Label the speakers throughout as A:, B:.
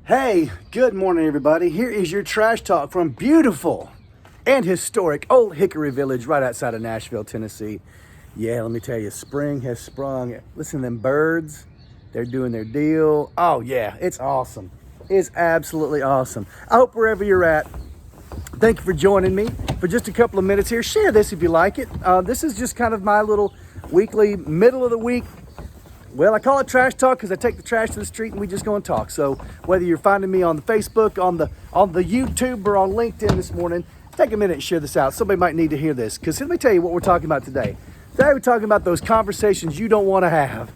A: Hey, good morning, everybody. Here is your trash talk from beautiful and historic Old Hickory Village right outside of Nashville, Tennessee. Yeah, let me tell you, spring has sprung. Listen to them birds. They're doing their deal. Oh, yeah, it's awesome. It's absolutely awesome. I hope wherever you're at, thank you for joining me for just a couple of minutes here. Share this if you like it. This is just kind of my little weekly, middle of the week. Well, I call it trash talk because I take the trash to the street and we just go and talk. So whether you're finding me on the Facebook, on the YouTube, or on LinkedIn this morning, take a minute and share this out. Somebody might need to hear this, because let me tell you what we're talking about today. Today we're talking about those conversations you don't want to have.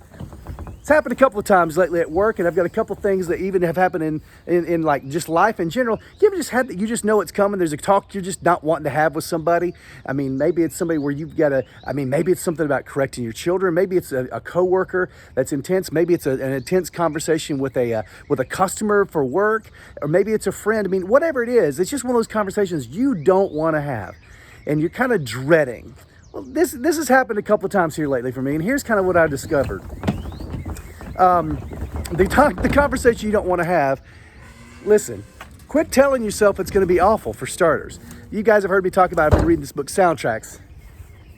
A: It's happened a couple of times lately at work, and I've got a couple of things that even have happened in like just life in general. You ever just had that you just know it's coming? There's a talk you're just not wanting to have with somebody. I mean, maybe it's somebody where you've got maybe it's something about correcting your children. Maybe it's a coworker that's intense. Maybe it's an intense conversation with a customer for work, or maybe it's a friend. I mean, whatever it is, it's just one of those conversations you don't want to have, and you're kind of dreading. Well, this has happened a couple of times here lately for me, and here's kind of what I discovered. The conversation you don't want to have. Listen, quit telling yourself it's going to be awful, for starters. You guys have heard me talk about, I've been reading this book, Soundtracks.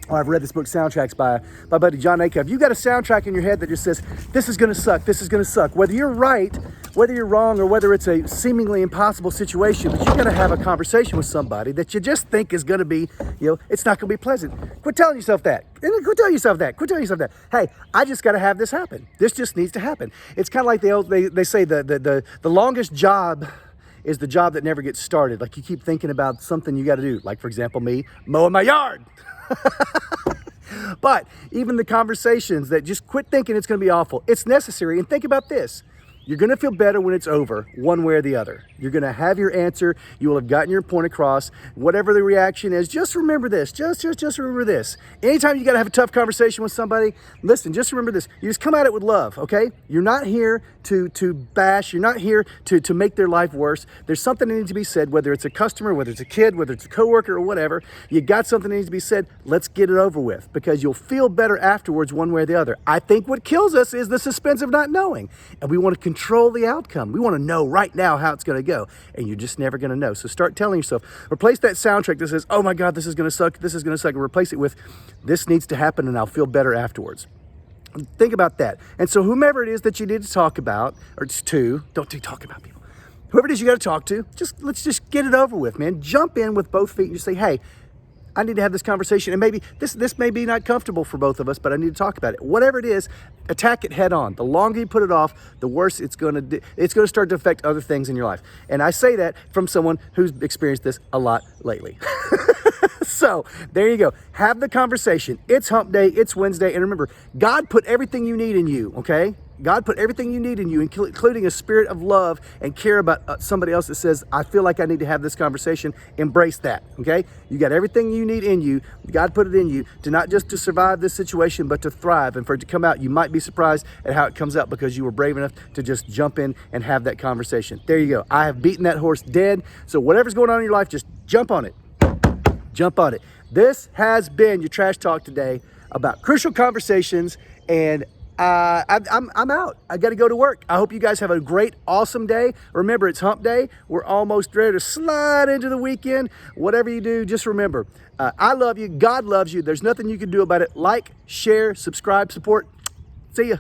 A: Or I've read this book, Soundtracks, by my buddy Jon Acuff. You got a soundtrack in your head that just says, this is going to suck, this is going to suck. Whether you're right, whether you're wrong, or whether it's a seemingly impossible situation, but you're going to have a conversation with somebody that you just think is going to be, it's not going to be pleasant. Quit telling yourself that. Quit telling yourself that. Hey, I just got to have this happen. This just needs to happen. It's kind of like they say the longest job is the job that never gets started. Like you keep thinking about something you got to do. Like, for example, me mowing my yard. But even the conversations that just quit thinking it's going to be awful, it's necessary. And think about this. You're going to feel better when it's over, one way or the other. You're going to have your answer. You will have gotten your point across. Whatever the reaction is, just remember this. Just remember this. Anytime you got to have a tough conversation with somebody, listen, just remember this. You just come at it with love, okay? You're not here to bash. You're not here to make their life worse. There's something that needs to be said, whether it's a customer, whether it's a kid, whether it's a coworker or whatever. You got something that needs to be said. Let's get it over with, because you'll feel better afterwards one way or the other. I think what kills us is the suspense of not knowing, and we want to control the outcome. We want to know right now how it's going to go, and you're just never going to know. So start telling yourself, replace that soundtrack that says, oh my God, this is going to suck, and replace it with, this needs to happen and I'll feel better afterwards. Think about that. And so whomever it is that you need to talk about, or don't talk about people. Whoever it is you got to talk to, let's just get it over with, man. Jump in with both feet and just say, hey, I need to have this conversation, and maybe this may be not comfortable for both of us, but I need to talk about it. Whatever it is, attack it head on. The longer you put it off, the worse it's going to start to affect other things in your life. And I say that from someone who's experienced this a lot lately. So there you go. Have the conversation. It's hump day. It's Wednesday. And remember, God put everything you need in you, okay? God put everything you need in you, including a spirit of love and care about somebody else that says, I feel like I need to have this conversation. Embrace that, okay? You got everything you need in you. God put it in you to not just to survive this situation, but to thrive. And for it to come out, you might be surprised at how it comes out, because you were brave enough to just jump in and have that conversation. There you go. I have beaten that horse dead. So whatever's going on in your life, just jump on it. Jump on it. This has been your trash talk today about crucial conversations, and I'm out. I got to go to work. I hope you guys have a great, awesome day. Remember, it's hump day. We're almost ready to slide into the weekend. Whatever you do, just remember, I love you. God loves you. There's nothing you can do about it. Like, share, subscribe, support. See ya.